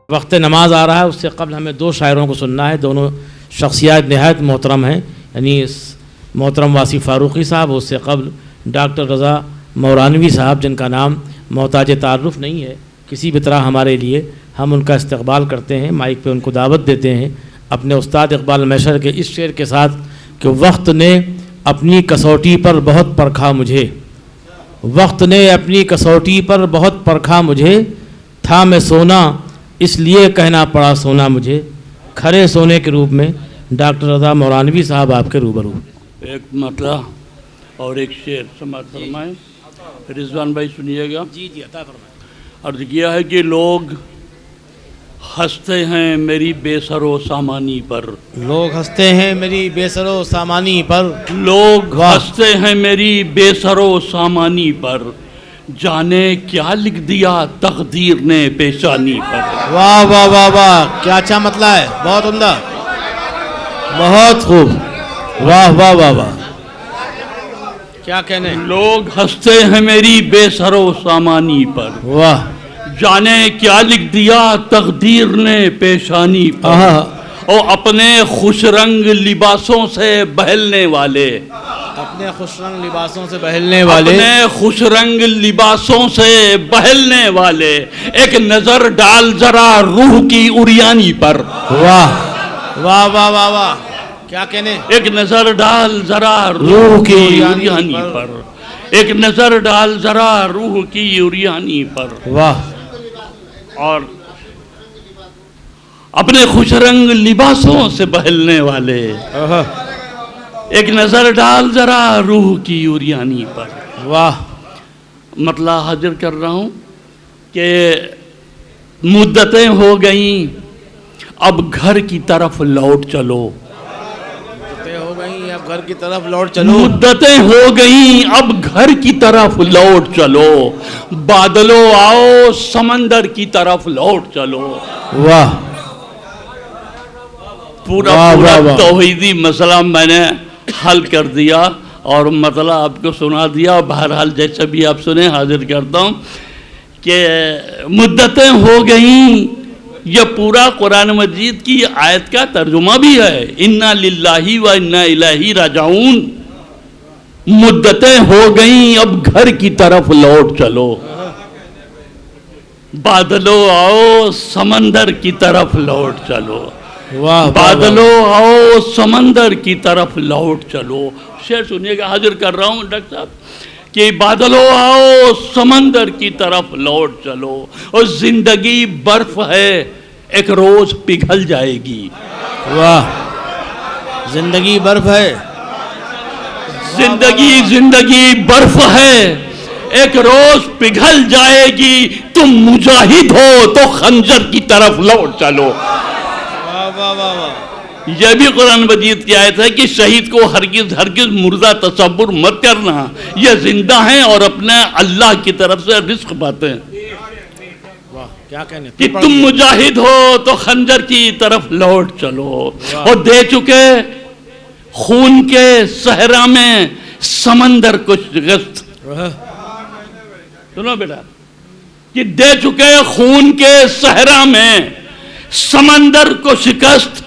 وقت نماز آ رہا ہے، اس سے قبل ہمیں دو شاعروں کو سننا ہے. دونوں شخصیات نہایت محترم ہیں، یعنی محترم واصف فاروقی صاحب، اس سے قبل ڈاکٹر رضا مورانوی صاحب، جن کا نام محتاج تعارف نہیں ہے کسی بھی طرح ہمارے لیے. ہم ان کا استقبال کرتے ہیں، مائک پہ ان کو دعوت دیتے ہیں اپنے استاد اقبال میسر کے اس شعر کے ساتھ کہ وقت نے اپنی کسوٹی پر بہت پرکھا مجھے، وقت نے اپنی کسوٹی پر بہت پرکھا مجھے، تھا میں سونا اس لیے کہنا پڑا سونا مجھے. کھڑے سونے کے روپ میں ڈاکٹر رضا مورانوی صاحب آپ کے روبرو. ایک مطلع اور ایک شعر سماعت فرمائیں. رضوان بھائی سنیے گا. جی عطا فرمائیں. عرض کیا ہے کہ لوگ ہنستے ہیں میری بے سر و سامانی پر، لوگ ہنستے ہیں میری بے سر و سامانی پر، لوگ ہنستے ہیں میری بے سر و سامانی پر، جانے کیا لکھ دیا تقدیر نے پیشانی پر. واہ واہ واہ واہ، کیا اچھا مطلع ہے، بہت عمدہ، بہت خوب، واہ واہ واہ واہ، کیا کہنے. لوگ ہنستے ہیں میری بے سر و سامانی پر، واہ، جانے کیا لکھ دیا تقدیر نے پیشانی پر، اور اپنے خوش رنگ لباسوں سے بہلنے والے، اپنے خوش رنگ لباسوں سے بہلنے والے، اپنے خوش رنگ لباسوں سے بہلنے والے، ایک نظر ڈال ذرا روح کی اریانی پر. واہ واہ واہ واہ واہ، کیا کہنے. ایک نظر ڈال ذرا روح کی اریانی پر، ایک نظر ڈال ذرا روح کی اریانی پر. واہ. اور اپنے خوش رنگ لباسوں سے بہلنے والے، ایک نظر ڈال ذرا روح کی اریانی پر. واہ. مطلع حاضر کر رہا ہوں کہ مدتیں ہو گئیں اب گھر کی طرف لوٹ چلو، مدتیں ہو گئیں اب گھر کی طرف لوٹ چلو، مدتیں ہو گئیں اب گھر کی طرف لوٹ چلو، بادلو آؤ سمندر کی طرف لوٹ چلو. واہ. پورا توحیدی مسئلہ میں نے حل کر دیا اور مطلع آپ کو سنا دیا. بہرحال جیسا بھی آپ سنیں حاضر کرتا ہوں کہ مدتیں ہو گئیں، یہ پورا قرآن مجید کی آیت کا ترجمہ بھی ہے. انا للہ و انا الیہ راجعون. مدتیں ہو گئیں اب گھر کی طرف لوٹ چلو، بادلو آؤ سمندر کی طرف لوٹ چلو، بادلو آؤ سمندر کی طرف لوٹ چلو. شعر سنیے گا، حاضر کر رہا ہوں ڈاکٹر صاحب کہ بادلو آؤ سمندر کی طرف لوٹ چلو، اور زندگی برف ہے ایک روز پگھل جائے گی. واہ. زندگی برف ہے، زندگی برف ہے ایک روز پگھل جائے گی، تم مجاہد ہو تو خنجر کی طرف لوٹ چلو. یہ بھی قرآن مجید کی آیت ہے کہ شہید کو ہرگز مردہ تصور مت کرنا، یہ زندہ ہیں اور اپنے اللہ کی طرف سے رزق پاتے ہیں. کیا کہنے کہ تم مجاہد ہو تو خنجر کی طرف لوٹ چلو، اور دے چکے خون کے صحرا میں سمندر کو شکست. سنو بیٹا، کہ دے چکے خون کے صحرا میں سمندر کو شکست،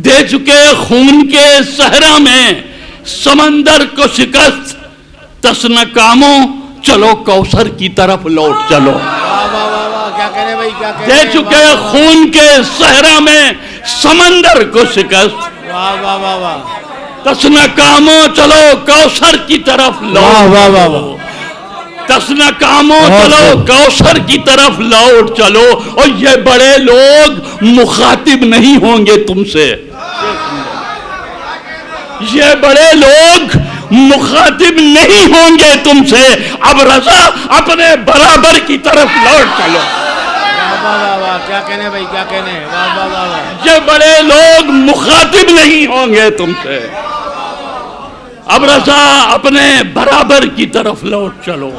دے چکے خون کے صحرا میں سمندر کو شکست، تسن کاموں چلو کوثر کی طرف لوٹ چلو. دے چکے خون کے صحرا میں سمندر کو شکست، تسن کاموں چلو کوثر کی طرف لوٹ چلو، تسن کاموں چلو کوثر کی طرف لوٹ چلو. اور یہ بڑے لوگ مخاطب نہیں ہوں گے تم سے، یہ بڑے لوگ مخاطب نہیں ہوں گے تم سے، اب رضا اپنے برابر کی طرف لوٹ چلو. کیا کہنے بھائی، کیا کہنے. یہ بڑے لوگ مخاطب نہیں ہوں گے تم سے، اب رضا اپنے برابر کی طرف لوٹ چلو،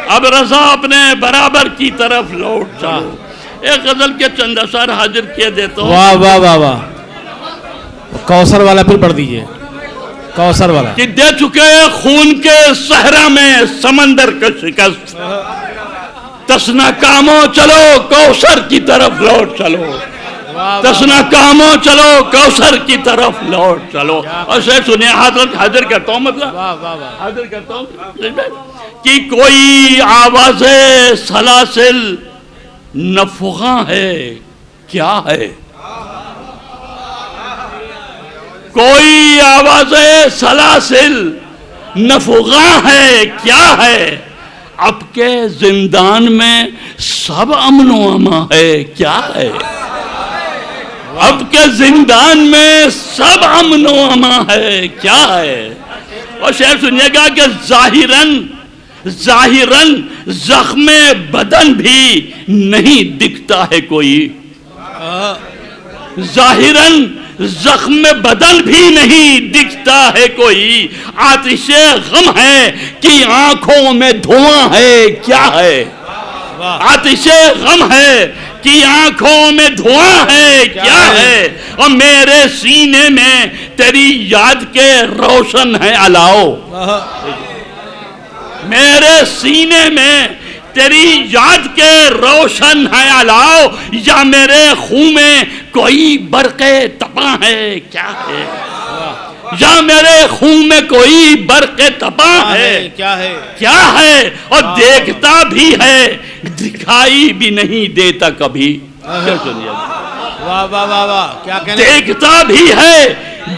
اب رضا اپنے برابر کی طرف لوٹ چلو. ایک غزل کے چند اشعار حاضر کیے دیتا ہوں. واہ واہ واہ واہ. کوثر والا پھر پڑھ دیجئے، کوثر والا. کہ دے چکے خون کے صحرا میں سمندر کا شکست، تسنا کاموں چلو کوثر کی طرف لوٹ چلو، تسنا کاموں چلو کوثر کی طرف لوٹ چلو. اور شعر سنیں، حاضر کرتا ہوں، مطلب حاضر کرتا ہوں کہ کوئی آواز سلاسل نفخاں ہے کیا ہے، کوئی آواز سلاسل نفخاں ہے کیا ہے، اب کے زندان میں سب امن و امان ہے کیا ہے، اب کے زندان میں سب امن و امان ہے کیا ہے. اور شعر سنیے گا کہ ظاہراً زخم بدن بھی نہیں دکھتا ہے کوئی، ظاہراً زخم بدن بھی نہیں دکھتا ہے کوئی، آتش غم ہے کہ آنکھوں میں دھواں ہے کیا ہے، آتش غم ہے کہ آنکھوں میں دھواں ہے کیا ہے، اور میرے سینے میں تیری یاد کے روشن ہے علاؤ، میرے سینے میں تیری یاد کے روشن ہے علاؤ، یا میرے خون میں کوئی برق تپاں ہے کیا ہے، یا میرے خون میں کوئی برق تپاں ہے کیا ہے، اور دیکھتا بھی ہے دکھائی بھی نہیں دیتا کبھی. دیکھتا بھی ہے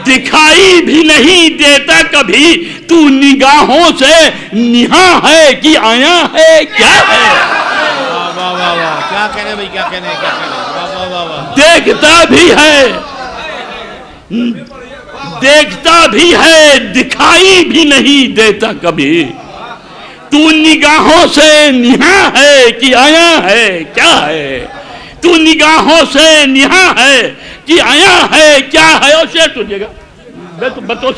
دکھائی بھی نہیں دیتا کبھی، تو نگاہوں سے نہاں ہے کہ آیا ہے کیا ہے، دیکھتا بھی ہے دکھائی بھی نہیں دیتا کبھی، تو نگاہوں سے نہاں ہے کہ آیا ہے کیا ہے، تو نگاہوں سے نہاں ہے کہ آیا ہے کیا ہے. اور شعر سنیے گا،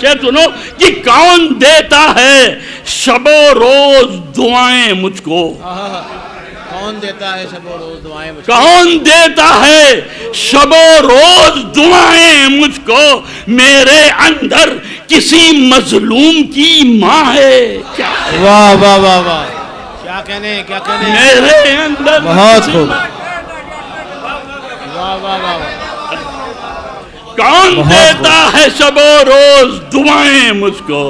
شعر سنو کہ کون دیتا ہے شب و روز دعائیں مجھ کو، کون دیتا ہے شب و روز دعائیں مجھ کو، کون دیتا ہے شب و روز دعائیں مجھ کو، میرے اندر کسی مظلوم کی ماں ہے کیا ہے، واہ واہ واہ واہ، کیا کہنے میرے اندر بہت خوب، واہ واہ واہ، کون دیتا ہے شب و روز دعائیں مجھ کو،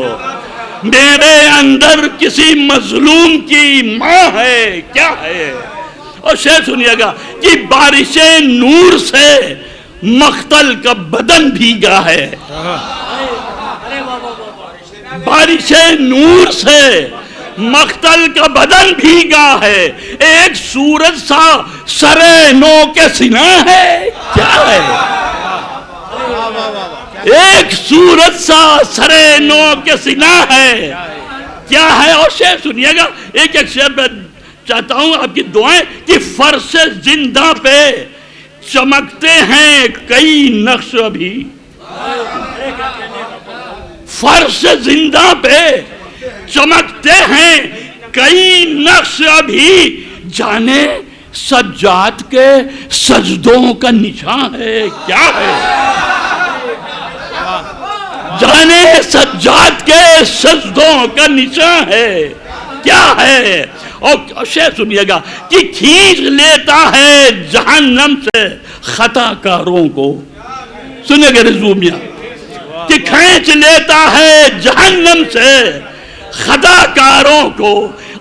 میرے اندر کسی مظلوم کی ماں ہے کیا ہے. اور شعر سنیے گا کہ بارش نور سے مقتل کا بدن بھیگا ہے، بارش نور سے مقتل کا بدن بھیگا ہے، ایک سورج سا سرے نو کے سنا ہے کیا ہے، ایک سورج سا سرے نو کے سنا ہے کیا ہے. اور شعر سنیے گا، ایک شعر میں چاہتا ہوں آپ کی دعائیں کہ فرش زندہ پہ چمکتے ہیں کئی نقش ابھی، فرش زندہ پہ چمکتے ہیں کئی نقش ابھی، جانے سجاد کے سجدوں کا نشان ہے کیا ہے، جانے سجاد کے سجدوں کا نشان ہے کیا ہے. اور شعر سنیے گا کہ کھینچ لیتا ہے جہنم سے خطا کاروں کو، سنیے گا رزومیہ، کہ کھینچ لیتا ہے جہنم سے خطا کاروں کو،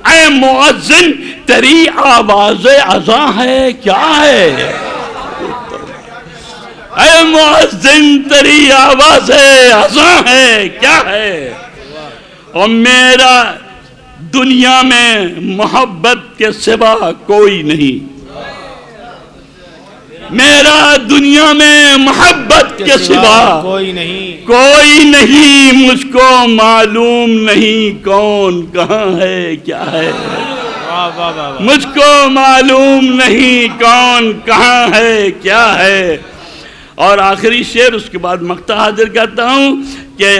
اے مؤذن تیری آواز اذاں ہے کیا ہے، اے مؤذن تیری آواز اذاں ہے کیا ہے. اور میرا دنیا میں محبت کے سوا کوئی نہیں، میرا دنیا میں محبت کے سوا کوئی نہیں، کوئی نہیں، مجھ کو معلوم نہیں کون کہاں ہے کیا ہے، مجھ کو معلوم نہیں کون کہاں ہے کیا ہے. اور آخری شعر، اس کے بعد مقطع حاضر کرتا ہوں کہ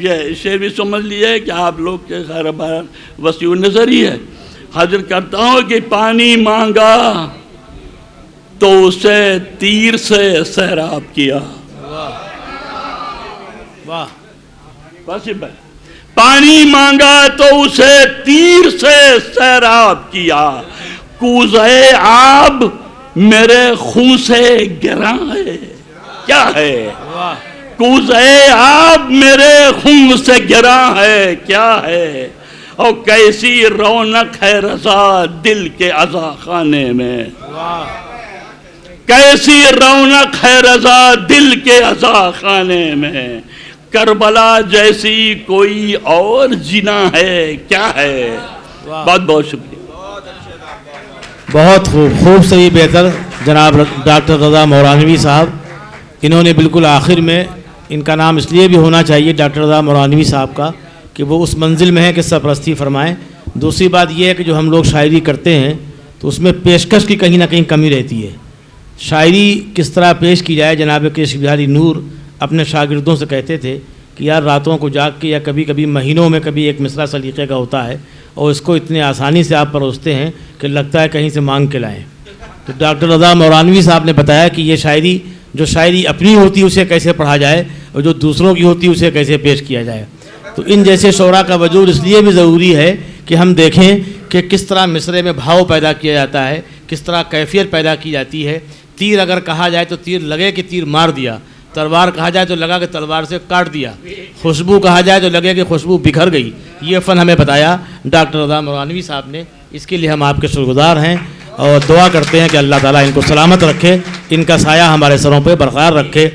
یہ شعر بھی سمجھ لیے کہ آپ لوگ کے خیر بار وسیع نظری ہے. حاضر کرتا ہوں کہ پانی مانگا تو اسے تیر سے سیراب کیا، پانی مانگا تو اسے تیر سے سیراب کیا، کوزہ آب میرے خون سے گراں ہے. کیا ہے؟ کوزہ آب میرے خون سے گراں ہے. کیا ہے؟ اور کیسی رونق ہے رضا دل کے عزا خانے میں. کیسی رونق ہے رضا دل کے عزا خانے میں. کربلا جیسی کوئی اور جنا ہے. کیا ہے؟ بہت بہت شکریہ. بہت خوب سے ہی بہتر جناب ڈاکٹر رضا مورانوی صاحب. انہوں نے بالکل آخر میں، ان کا نام اس لیے بھی ہونا چاہیے ڈاکٹر رضا مورانوی صاحب کا کہ وہ اس منزل میں ہیں کہ سرپرستی فرمائیں. دوسری بات یہ ہے کہ جو ہم لوگ شاعری کرتے ہیں تو اس میں پیشکش کی کہیں نہ کہیں کمی رہتی ہے. شاعری کس طرح پیش کی جائے، جناب کیشو بہاری نور اپنے شاگردوں سے کہتے تھے کہ یار راتوں کو جاگ کے یا کبھی کبھی مہینوں میں کبھی ایک مصرع سلیقے کا ہوتا ہے اور اس کو اتنے آسانی سے آپ پروستے ہیں کہ لگتا ہے کہیں سے مانگ کے لائیں. تو ڈاکٹر رضا مورانوی صاحب نے بتایا کہ یہ شاعری، جو شاعری اپنی ہوتی ہے اسے کیسے پڑھا جائے اور جو دوسروں کی ہوتی ہے اسے کیسے پیش کیا جائے. تو ان جیسے شعراء کا وجود اس لیے بھی ضروری ہے کہ ہم دیکھیں کہ کس طرح مصرعے میں بھاؤ پیدا کیا جاتا ہے، کس طرح کیفیت پیدا کی جاتی ہے. تیر اگر کہا جائے تو تیر لگے کہ تیر مار دیا، تلوار کہا جائے تو لگا کہ تلوار سے کاٹ دیا، خوشبو کہا جائے تو لگے کہ خوشبو بکھر گئی. یہ فن ہمیں بتایا ڈاکٹر رضا مورانوی صاحب نے. اس کے لیے ہم آپ کے شکرگزار ہیں اور دعا کرتے ہیں کہ اللہ تعالیٰ ان کو سلامت رکھے، ان کا سایہ ہمارے سروں پہ برقرار رکھے.